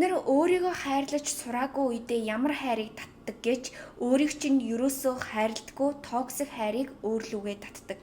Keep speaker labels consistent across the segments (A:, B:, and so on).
A: нэр өөрийгөө хайрлаж сураагүй үедээ ямар хайрыг татдаг гэж өөрийг чинь ерөөсөө хайрладаггүй токсик хайрыг өөрлөгөө татдаг.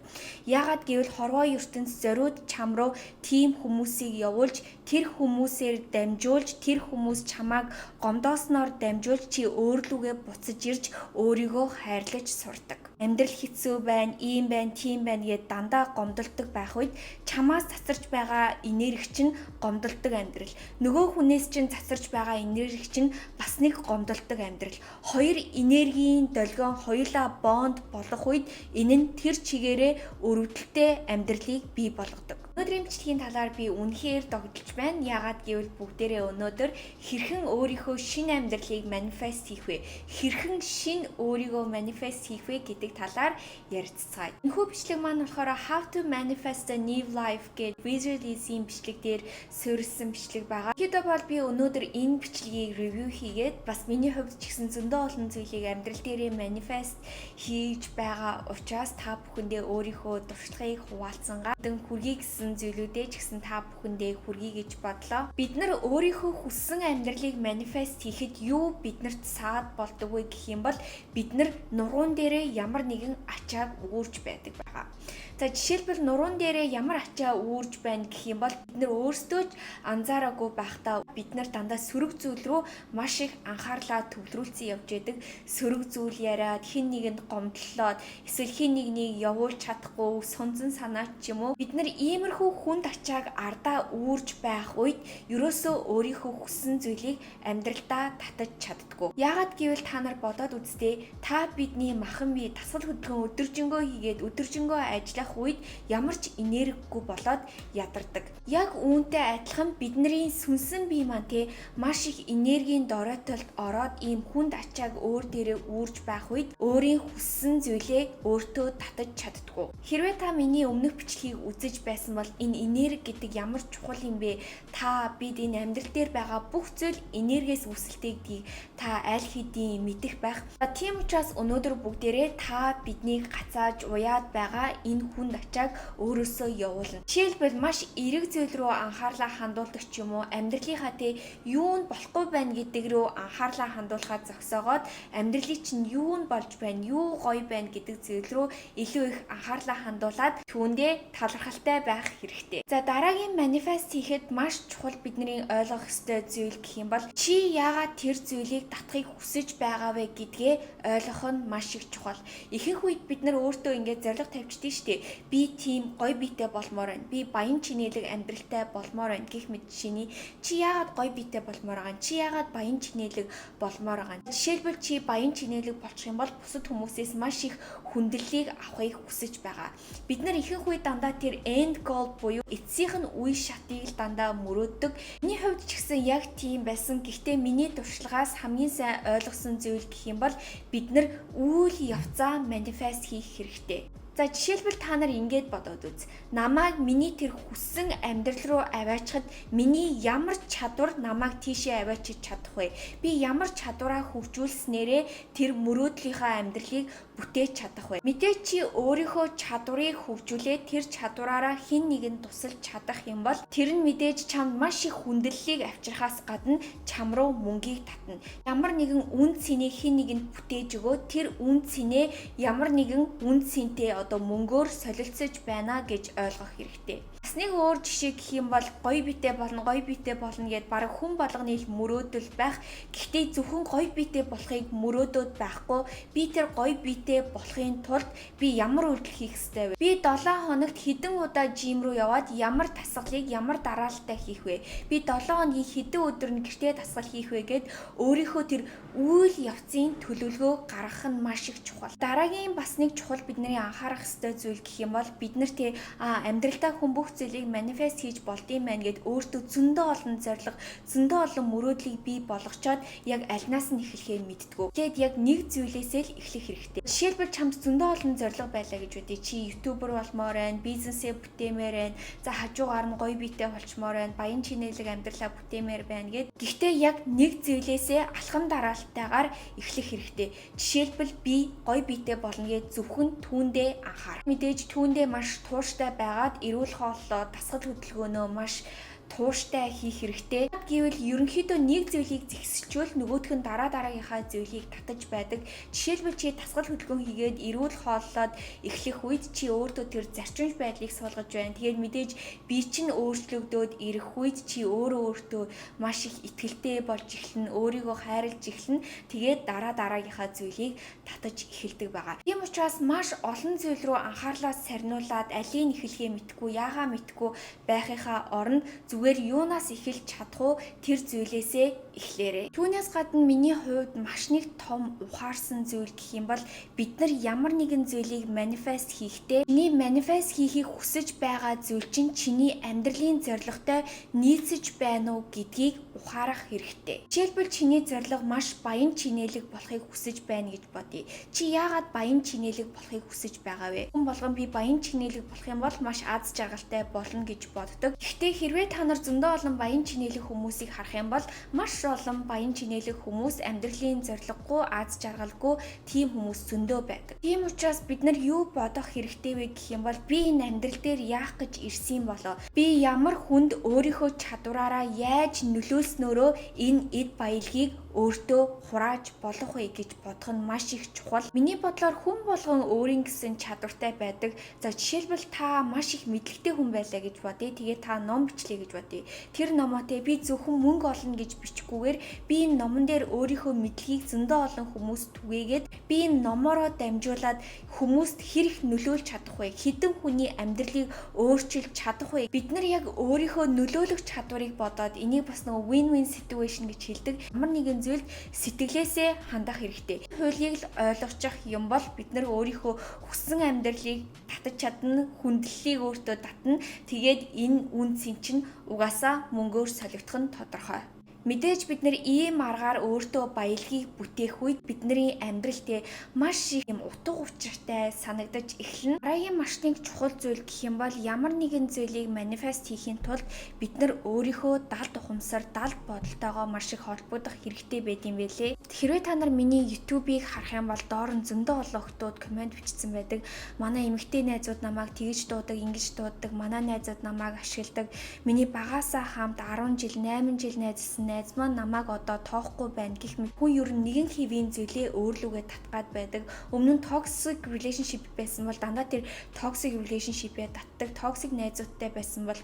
A: Яагаад гэвэл хорвоо ертөнц зориуд чам руу тийм хүмүүсийг явуулж тэр хүмүүсээр дамжуулж тэр хүмүүс чамааг гомдоосноор дамжуулж чи өөрлөгөө буцаж ирж өөрийгөө хайрлаж сурдаг. Амьдрал хэцүү байна, ийм байна, тийм байна гэд дандаа гомдолдог байх үед чамаас цацарч байгаа энерги чинь гомдолдог амьдрал. Нөгөө хүнээс чинь цацарч байгаа энерги чинь бас нэг гомдолдог амьдрал. Хоёр энергийн долгион хоёулаа бонд болох үед энэ нь тэр чигээрээ өрөвдөлтэй амьдралыг бий болгодог. Өнөөдрийн бичлэгийн талаар би үнэхээр догдолж байна. Яагаад гэвэл бүгдээрээ өнөөдөр хэрхэн өөрийнхөө шинэ амьдралыг манифест хийх вэ? Хэрхэн шинэ өөрийгөө манифест хийх вэ гэдэг талаар ярилцгаая. Энэхүү бичлэг маань болохоор How to Manifest a New Life гэдэг visualism бичлэг дээр суурилсан бичлэг байгаа. Тэгэхдээ бол би өнөөдөр энэ бичлэгийг ревю хийгээд бас миний хувьд ч гэсэн зөндөө олон зүйлийг амьдрал дээрээ манифест хийж байгаа учраас та бүхэндээ өөрийнхөө туршлагыг хуваалцсангаа хүргэе гэсэн зүйлүүдээ ч гэсэн та бүхэндээ хүргэе гэж бодлоо. Бид нар өөрийнхөө хүссэн амьдралыг манифест хийхэд юу биднэрт саад болдог вэ гэх юм бол бид нар нуруунд дээрээ ямар нэгэн ачааг үүрж байдаг байгаа. За жишээлбэл нуруунд дээрээ ямар ачаа үүрж байна гэх юм бол бид нар өөрсдөө ч анзаараагүй байхдаа бид нар дандаа сөрөг зүйл рүү маш их анхаарлаа төвлөрүүлсэн явж байдаг. Сөрөг зүйл яриад хин нэгэнд гомдлоод эсвэл хин нэгнийг явуулж чадахгүй сунзан санаа ч юм уу бид нар иймэрхүү хүнд ачааг ардаа үүрж байх үед ерөөсөө өөрийнхөө хүссэн зүйлийг амьдралдаа татаж чаддаггүй. Яагаад гэвэл та нар бодоод үзтээ та бидний махан бие дасгал хөдөлгөөн өдөржингөө хийгээд өдөржингөө ажиллах үед ямар ч энергигүй болоод ядардаг. Яг үүнтэй адилхан бидний сүнсэн бие маань маш их энергийн доройтолд ороод ийм хүнд ачааг өөр дээрээ үүрж байх үед өөрийн хүссэн зүйлээ өөртөө татаж чаддаггүй. Хэрвээ та миний өмнөх бичлэгийг үзэж байсан бол энэ энерги гэдэг ямар чухал юм бэ? Та бид энэ амьдрал дээр байгаа бүх зүйл энергиэс үүсэлтэйгдгийг та аль хэдийн мэдэх байх. Тийм учраас өнөөдөр бүгдээрээ та биднийг гацааж уяад байгаа энэ хүнд ачааг өөрөөсөө явуулна. Жишээлбэл маш эерэг зүйл рүү анхаарлаа хандуулдаг ч юм уу амьдралынхаа юу нь болохгүй байна гэдэг рүү анхаарлаа хандуулахад зогсоогоод амьдралыг чинь юу нь болж байна, юу гоё байна гэдэг зүйл рүү илүү их анхаарлаа хандуулад түүндээ талархалтай байх хэрэгтэй. За дараагийн манифест хийхэд маш чухал бидний ойлгох ёстой зүйл гэх юм бол чи яагаад тэр зүйлийг татахыг хүсэж байгаа вэ гэдгээ ойлгох нь маш их чухал. Ихэнх үед бид нар өөртөө ингээд зориг тавьчихдээ штэ. Би тийм гоё биетэй болмоор байна. Би баян чинэлэг амьдралтай болмоор байна гэх мэт шиний чи яагаад гоё биетэй болмоор байгаа? Чи яагаад баян чинэлэг болмоор байгаа? Жишээлбэл чи баян чинэлэг болчих юм бол бусад хүмүүсээс маш их хүндрэлийг авахыг хүсэж байгаа. Бид нар ихэнх үед дандаа тэр end goal буюу эцсийнх нь үе шатыг л дандаа мөрөөддөг. Миний хувьд ч гэсэн яг тийм байсан. Гэхдээ миний туршлагаас хамгийн сайн ойлгосон зүйл гэх юм бол бид нар үйл явцаа манифест хийх хэрэгтэй. За жишээлбэл та нар ингэж бодоод үз. Намайг миний тэр хүссэн амьдрал руу аваачхад миний ямар чадвар намайг тийшээ аваачиж чадах вэ? Би ямар чадвараа хөгжүүлснээрээ тэр мөрөөдлийнхаа амьдралыг бүтээж чадах вэ? Мэдээ чи өөрийнхөө чадварыг хөгжүүлээд тэр чадвараараа хэн нэгэнд тусалж чадах юм бол тэр нь мэдээж чамд маш их хүндрэлийг авчрахаас гадна чам руу мөнгийг татна. Ямар нэгэн үн цэнийг хэн нэгэнд бүтээж өгөө тэр үн цэнээ ямар нэгэн үн цэнтэй одоо мөнгөөр солилцож байна гэж ойлгох хэрэгтэй. Бас нэг өөр жишээ гэх юм бол гоё биетэй болно гэд бараг хүн болгоны л мөрөөдөл байх. Гэхдээ зөвхөн гоё биетэй болохыг мөрөөдөөд байхгүй. Би тэр гоё биетэй болохын тулд би ямар үйлдэл хийх ёстой вэ? Би 7 хоногт хэдэн удаа жим рүү яваад ямар дасгалыг ямар дараалтаа хийх вэ? Би 7 хоногийн хэдэн өдөр нь гэртээ дасгал хийх вэ гэд өөрийнхөө тэр үйл явцын төлөвлөгөө гаргах нь маш их чухал. Дараагийн бас нэг чухал бидний анхаарах ёстой зүйл гэх юм бол бид нар амьдралдаа хүн бүх зүйлийг манифест хийж болдсон байна гэд өөртөө зөндөө олон зориг, зөндөө олон мөрөөдлийг бий болгочоод яг альнаас нь эхлэхээ мэдтгүү. Тэгэд яг нэг зүйлээсээ л эхлэх хэрэгтэй. Жишээлбэл чамд зөндөө олон зориг байлаа гэж үдээ чи ютубер болмоор байна, бизнесээ бүтээмээр байна, за хажуугаар нь гоё биетэй болчмоор байна, баян чинэлэг амьдралаа бүтээмээр байна гэд. Гэхдээ яг нэг зүйлээсээ алхам дараалтайгаар эхлэх хэрэгтэй. Жишээлбэл би гоё биетэй болно гэж зөвхөн түүндээ анхаар. Мэдээж түүндээ маш тууштай байгаад эрүүл хооллоо дасгал хөдөлгөөнөө маш тууштай хийх хэрэгтэй. Гэвэл ерөнхийдөө нэг зүйлийг зэгсэлчүүл нөгөөх нь дараагийнхаа зүйлийг татаж байдаг. Жишээлбэл чи тасгал хөдөлгөөн хийгээд эрүүл хооллоод эхлэх үед чи өөртөө тэр зарчимч байдлыг суулгаж байна. Тэгээд мэдээж бие чинь өөрчлөгдөөд ирэх үед чи өөртөө маш их итгэлтэй болж эхэлнэ, өөрийгөө хайрлаж эхэлнэ. Тэгээд дараагийнхаа зүйлийг татаж эхэлдэг байгаа. Тийм учраас маш олон зүйл рүү анхаарлаа сарниулаад алийг эхлэхээ мэдгүй, яагаа мэдгүй байхынхаа оронд зүгээр юунаас эхэлж чадах уу тэр зүйлээсээ эхлээрэй. Түүнээс гадна миний хувьд маш нэг том ухаарсан зүйл гэх юм бол бид нар ямар нэгэн зүйлийг манифест хийхдээ чиний манифест хийхийг хүсэж байгаа зүйл чинь чиний амьдралын зорилготой нийцэж байна уу гэдгийг ухаарах хэрэгтэй. Жишээлбэл чиний зорилго маш баян чинэлэг болохыг хүсэж байна гэж бодъё. Чи яагаад баян чинэлэг болохыг хүсэж байгаа вэ? Хүн болгон би баян чинэлэг болох юм бол маш аз жаргалтай болно гэж боддог. Гэхдээ хэрвээ та нар зөндөө олон баян чинэлэг хүмүүсийг харах юм бол маш олон баян чинэлэг хүмүүс амьдралын зорилгогүй, аз жаргалгүй тийм хүмүүс зөндөө байдаг. Тийм учраас бид нар юу бодох хэрэгтэй вэ гэх юм бол би энэ амьдрал дээр яах гэж ирсэн болоо? Би ямар хүнд өөрийнхөө чадвараараа яаж нөлөөлснөөрөө энэ эд баялагийг өөртөө хурааж болох вэ гэж бодох нь маш их чухал. Миний бодлоор хүн болгон өөрийн гэсэн чадвартай байдаг. За жишээлбэл та маш их мэдлэгтэй хүн байлаа гэж бодъё. Тэгээд та ном бичлээ гэж бодъё. Тэр номоо те би зөвхөн мөнгө олно гэж бичгүйгээр би энэ номон дээр өөрийнхөө мэдлэгийг зөндөө олон хүмүүст түгээгээд би энэ номороо дамжуулаад хүмүүст хэрэг нөлөөлж чадах вэ? Хэдэн хүний амьдралыг өөрчилж чадах вэ? Бид нар яг өөрийнхөө нөлөөлөх чадварыг бодоод энийг бас нэг win-win situation гэж хэлдэг. Ямар нэгэн зүйлд сэтгэлээсээ хандах хэрэгтэй. Хуулийг л ойлгочих юм бол бид нар өөрийнхөө хүссэн амьдралыг татаж чадна, хүндлэлийг өөртөө татна. Тэгээд энэ үнцийн чинь угаасаа мөнгөөр солигдох нь тодорхой. Мэдээж бид нар ийм аргаар өөртөө баялагийг бүтээх үед бидний амьдралд маш их юм утга учиртай санагдаж эхэлнэ. Дараагийн маш нэг чухал зүйл гэх юм бол ямар нэгэн зүйлийг манифест хийхин тулд бид нар өөрийнхөө далд ухамсар, далд бодолтойгоо маш их холбогдох хэрэгтэй байд юм байлээ. Хэрвээ та нар миний YouTube-ыг харах юм бол доор нь зөндөө олон охтууд комент бичсэн байдаг. Манай эмэгтэй найзууд намайг тэгж дуудаг, ингэж дууддаг. Манай найзууд намайг ашигладаг. Миний багаасаа хамт 10 жил, 8 жил найзсан найз маань намайг одоо тоохгүй байна гэх мэт хүн ер нь нэгэн хэвийн зүйлээ өөрлөгөө татгаад байдаг. Өмнө нь toxic relationship байсан бол дандаа тэр toxic relationship-ээ татдаг. Toxic найзуудтай байсан бол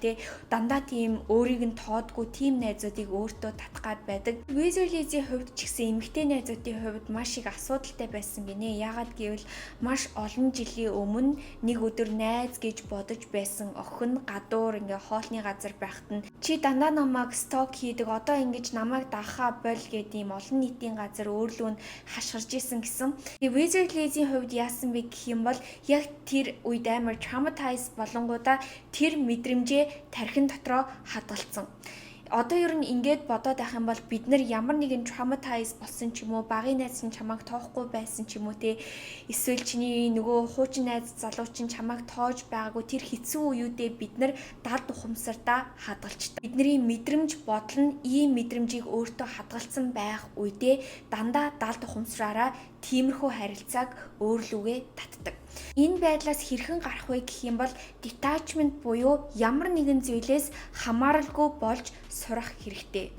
A: дандаа тийм өөрийг нь тоодгүй тийм найзуудыг өөртөө татгаад байдаг. Visualize-ийн хувьд ч гэсэн эмэгтэй найзуудын хувьд маш их асуудалтай байсан гинэ. Яагаад гэвэл маш олон жилийн өмнө нэг өдөр найз гэж бодож байсан охин гадуур ингээ хоолны газар байхад нь чи дандаа намайг сток хийдэг, одоо ингэж намайг дагахаа бол гэдэг ийм олон нийтийн газар өөрлөө нь хашгирж исэн гэсэн. Visualize-ийн хувьд яасан бэ гэх юм бол яг тэр үед амар traumatized болонгуудаа тэр мэдрэмжээ тархин дотроо хадгалсан. Одоо ер нь ингээд бодоод байх юм бол бид нар ямар нэгэн traumatized болсон ч юм уу, багын найз нь чамайг тоохгүй байсан ч юм уу те, эсвэл чиний нөгөө хуучин найз залуу чинь чамайг тоож байгаагүй тэр хэцүү үеүдээ бид нар далд ухамсартаа хадгалчдаг. Бидний мэдрэмж бодол нь ийм мэдрэмжийг өөртөө хадгалсан байх үедээ дандаа далд ухамсараараа тиймэрхүү харилцааг өөрлөгөө татдаг. Энэ байдлаас хэрхэн гарах вэ гэх юм бол detachment буюу ямар нэгэн зүйлээс хамааралгүй болж сурах хэрэгтэй.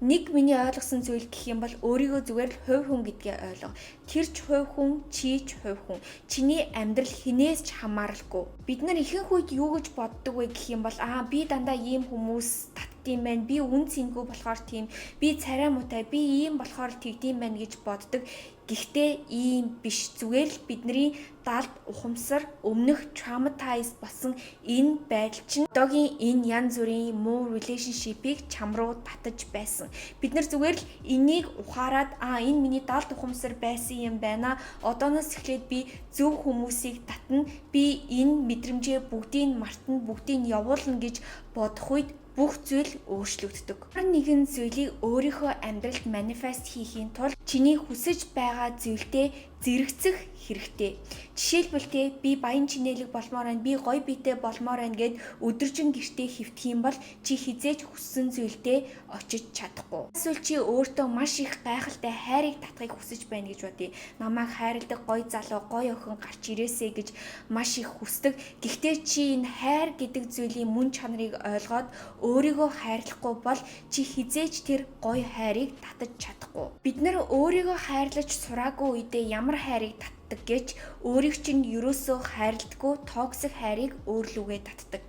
A: Нэг миний ойлгосон зүйл гэх юм бол өөрийгөө зүгээр л хувь хүн гэдгээ ойлго. Тэр ч хувь хүн, чи ч хувь хүн. Чиний амьдрал хинээс ч хамааралгүй. Бид нар ихэнх үед юу гэж боддог вэ гэх юм бол би дандаа ийм хүмүүс татдсан байна. Би үн цэнгүй болохоор тийм. Би царай муутай. Би ийм болохоор тэгдэм байна гэж боддог. Гэхдээ ийм биш, зүгээр л бидний далд ухамсар өмнөх traumatized болсон энэ байдал чинь одоогийн энэ янз бүрийн муу relationship-ийг чам руу татаж байсан. Бид нар зүгээр л энийг ухаарад энэ миний далд ухамсар байсан юм байна. Одооноос эхлээд би зөв хүмүүсийг татна. Би энэ мэдрэмжээ бүгдийг мартна, бүгдийг явуулна гэж бодох үед бүх зүйл өөрчлөгддөг. Хар нэгэн зүйлийг өөрийнхөө амьдралд манифест хийхийн тулд чиний хүсэж байгаа зүйлдээ зэрэгцэх хэрэгтэй. Жишээлбэл би баян чинэлэг болмоор байна, би гоё биетэй болмоор байна гэд өдөржин гэртээ хэвтэх юм бол чи хизээж хүссэн зүйлдээ очиж чадахгүй. Эсвэл чи өөртөө маш их гайхалтай хайрыг татахыг хүсэж байна гэж бодъё. Намайг хайрладаг гоё залуу, гоё охин гарч ирээсэй гэж маш их хүсдэг. Гэхдээ чи энэ хайр гэдэг зүйлийн мөн чанарыг ойлгоод өөрийгөө хайрлахгүй бол чи хизээж тэр гоё хайрыг татаж чадахгүй. Бид нар өөрийгөө хайрлаж сураагүй үедээ ямар хайрыг татдаг гэж өөрийг чинь ерөөсөө хайрладаггүй токсик хайрыг өөрлөгөө татдаг.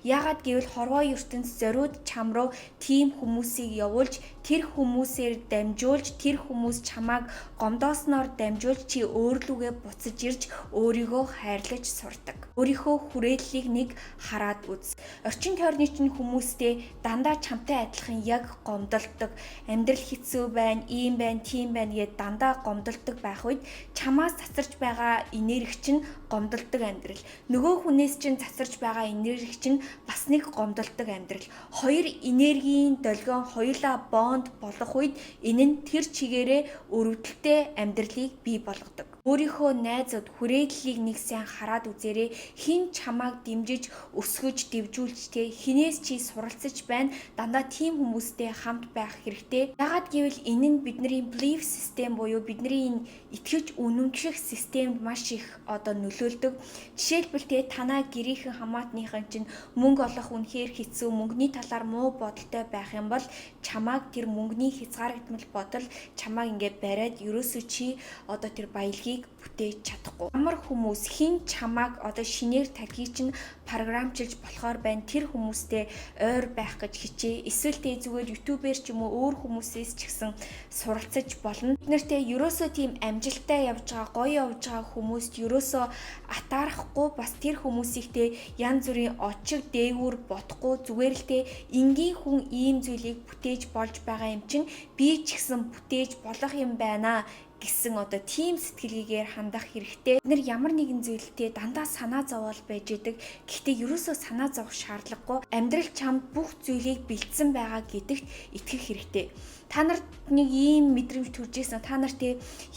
A: Яагаад гэвэл хорвоо ертөнц зориуд чам руу тийм хүмүүсийг явуулж тэр хүмүүсээр дамжуулж тэр хүмүүс чамааг гомдоосноор дамжуулж чи өөрлөгөө буцаж ирж өөрийгөө хайрлаж сурдаг. Өөрийнхөө хүрээллийг нэг хараад үз. Орчин тойрны чинь хүмүүстэй дандаа чамтай адилхан яг гомдолдог. Амьдрал хэцүү байна, ийм байна, тийм байна гэд дандаа гомдолдог байх үед чамаас цацарч байгаа энерги чинь гомдолдог амьдрал. Нөгөө хүнээс чинь цацарч байгаа энерги чинь бас нэг гомдолдог амьдрал. Хоёр энергийн долгион хоёулаа бонд болох үед энэ нь тэр чигээрээ өрөвдөлтэй амьдралыг бий болгодог. Өөрийнхөө найзууд хүрээллийг нэг сайн хараад үзээрэй. Хин чамааг дэмжиж, өсгөж, дэвжүүлж тэ хинээс чи суралцж байна. Дандаа тийм хүмүүстэй хамт байх хэрэгтэй. Яагаад гэвэл энэ нь бидний belief system буюу бидний энэ итгэж үнэмшлэх системд маш их нөлөөлдөг. Жишээлбэл тэ танаа гэрийнхэн хамаатныхан чинь мөнгө олох үнэхээр хэцүү, мөнгөний талаар муу бодолтой байх юм бол чамааг тэр мөнгөний хязгаарлагдмал бодол чамааг ингээд бариад ерөөсөө чи тэр баялагийг бүтээж чадахгүй. Ямар хүмүүс хин чамааг шинээр тархийг чинь програмчилж болохоор байна. Тэр хүмүүстэй ойр байх гэж хичээ. Эсвэл тэ зүгээр ютубер ч юм уу өөр хүмүүсээс ч гэсэн суралцаж болно. Бид нартэй ерөөсөө тийм амжилттай явж байгаа, гоё явж байгаа хүмүүст ерөөсөө атаарахгүй бас тэр хүмүүсийгтэй янз бүрийн очиг дээгүүр бодохгүй зүгээр л тэ энгийн хүн ийм зүйлийг бүтээж болж байгаа юм чинь би ч гэсэн бүтээж болох юм байна гэсэн тийм сэтгэлгээгээр хандах хэрэгтэй. Бид нар ямар нэгэн зүйлтэй дандаа санаа зовоол байж идэг. Гэхдээ ерөөсөө санаа зовох шаардлагагүй. Амьдрал чамд бүх зүйлийг бэлдсэн байгаа гэдэгт итгэх хэрэгтэй. Та нарт нэг ийм мэдрэмж төрж ирсэн. Та нарт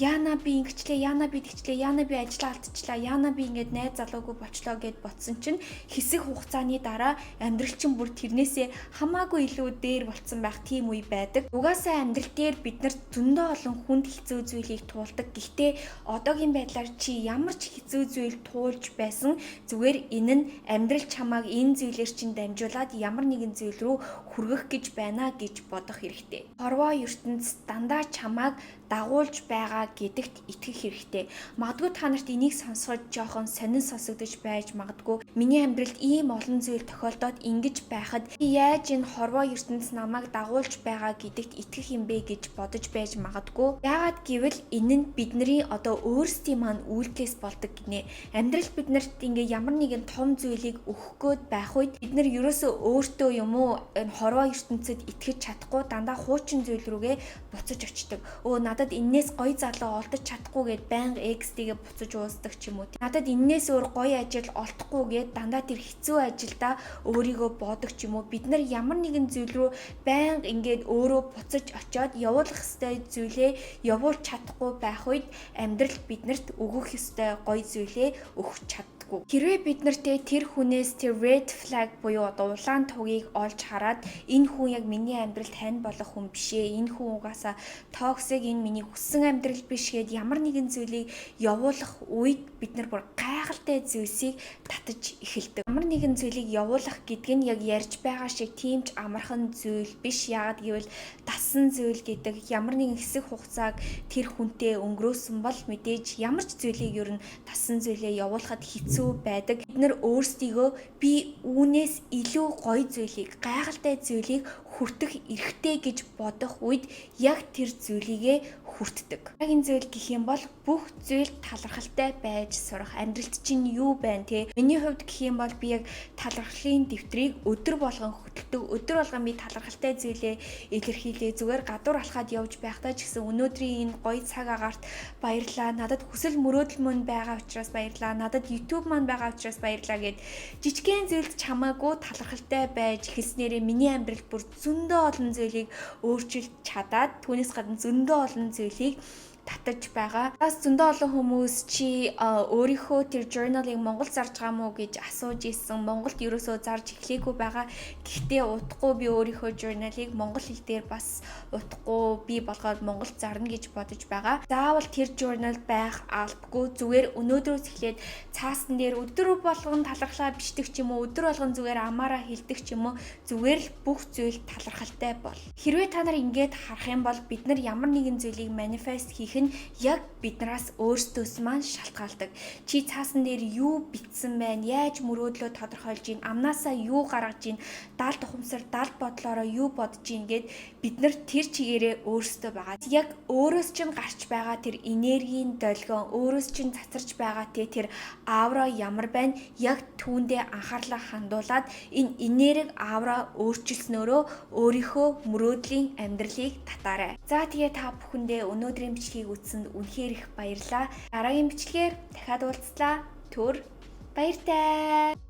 A: яана би ингэчлээ, яана би тэгчлээ, яана би ажлаа алдчихлаа, яана би ингээд найз залуугүй болчлоо гэд ботсон чинь хэсэг хугацааны дараа амьдрал чинь бүр тэрнээсээ хамаагүй илүү дээр болцсон байх тийм үе байдаг. Угаасаа амьдрал дээр бид нар зөндөө олон хүнд хэцүү зүйлийг туулдаг. Гэхдээ одоогийн байдлаар чи ямар ч хэцүү зүйл туулж байсан зүгээр энэ нь амьдрал чамааг энэ зүйлээр чинь дамжуулаад ямар нэгэн зүйл рүү хүргэх гэж байна гэж бодох хэрэгтэй. Хорвоо ертөнц дандаа чамааг дагуулж байгаа гэдэгт итгэх хэрэгтэй. Магадгүй та нарт энийг сонсоход жоохон сонин сонсогдож байж магадгүй. Миний амьдралд ийм олон зүйл тохиолдоод ингэж байхад яаж энэ хорвоо ертөнц намайг дагуулж байгаа гэдэгт итгэх юм бэ гэж бодож байж магадгүй. Яагаад гэвэл энэ нь бидний өөрсдийн маань үйлдэлээс болдог гинэ. Амьдрал биднэрт ингээ ямар нэгэн том зүйлийг өгөх гээд байх үед бид нар ерөөсөө өөртөө юм уу энэ хорвоо ертөнцид итгэж чадахгүй дандаа хуучин зүйл рүүгээ буцаж очдог. Надад энээс гоё залуу олдож чадахгүй гэд байнга экстэйгээ буцаж уусдаг ч юм уу. Надад энээс өөр гоё ажил олдохгүй гэд дандаа тэр хэцүү ажилдаа өөрийгөө боодог ч юм уу. Бид нар ямар нэгэн зүйл рүү байнга ингээд өөрөө буцаж очиод явуулах ёстой зүйлээ явуулж чадахгүй байх үед амьдрал биднэрт өгөх ёстой гоё зүйлээ өгч чаддаг. Хэрвээ бид нартэй тэр хүнээс тэр red flag буюу улаан тугийг олж хараад энэ хүн яг миний амьдралд хань болох хүн биш ээ. Энэ хүн угаасаа токсик, энэ миний хүссэн амьдрал биш гэд ямар нэгэн зүйлийг явуулах үед бид нар бүр гайхалтай зүйлсийг татаж эхэлдэг. Ямар нэгэн зүйлийг явуулах гэдэг нь яг ярьж байгаа шиг тийм ч амархан зүйл биш. Яагаад гэвэл дасан зүйл гэдэг ямар нэгэн хэсэг хугацааг тэр хүнтэй өнгөрөөсөн бол мэдээж ямар ч зүйлийг ер нь дасан зүйлээ явуулахад хэцүү байдаг. Бид нар өөрсдийгөө би үүнээс илүү гоё зүйлийг, гайхалтай зүйлийг хүртэх эрхтэй гэж бодох үед яг тэр зүйлийгэ хүртдэг. Яг энэ зүйл гэх юм бол бүх зүйл талархалтай байж сурах. Амьдралд чинь юу байна те? Миний хувьд гэх юм бол би яг талархлын дэвтрийг өдөр болгон хөтэлдэг. Өдөр болгон би талархалтай зүйлээ илэрхийлээ. Зүгээр гадуур алхаад явж байхдаа ч гэсэн өнөөдрийн энэ гоё цаг агаарт баярлалаа. Надад хүсэл мөрөөдөл мөн байгаа учраас баярлалаа. Надад YouTube маань байгаа учраас баярлалаа гэд жижигхэн зүйлд чамаагүй талархалтай байж эхэлснээрээ миний амьдралд бүр зөндөө олон зүйлийг өөрчилж чадаад түүнээс гадна зөндөө олон зүйлийг татаж байгаа. Бас зөндөө олон хүмүүс чи өөрийнхөө тэр journal-ыг Монгол зарж байгаа мó гэж асууж исэн. Монголд ерөөсөө зарж эхлэегүй байгаа. Гэхдээ удахгүй би өөрийнхөө journal-ыг монгол хэл дээр бас удахгүй би болгоод Монголд зарна гэж бодож байгаа. Заавал тэр journal байх албагүй. Зүгээр өнөөдрөөс эхлээд цаасан дээр өдөр болгон талархлаа бичдэг ч юм уу, өдөр болгон зүгээр амаараа хэлдэг ч юм уу, зүгээр л бүх зүйл талархалтай бол. Хэрвээ та нар ингэж харах юм бол бид нар ямар нэгэн зүйлийг манифест хийх нь яг биднээс өөрсдөөс маань шалтгаалдаг. Чи цаасан дээр юу бичсэн байна, яаж мөрөөдлөө тодорхойлж гин, амнаасаа юу гаргаж гин, даалт ухамсар, даалт бодлороо юу бодож гин гэд бид нар тэр чигээрээ өөрсдөө байгаа. Яг өөрөөс чинь гарч байгаа тэр энергийн долгион, өөрөөс чинь цацарч байгаа тэр аура ямар байна, яг түүндээ анхаарлаа хандуулад энэ энерги аура өөрчилснөөрөө өөрийнхөө мөрөөдлийн амьдралыг татаарай. За тэгээ та бүхэндээ өнөөдрийн бичлэгийг үзсэнд үнэхээр их баярлалаа. Дараагийн бичлэгээр дахиад уулзлаа. Түр баяртай.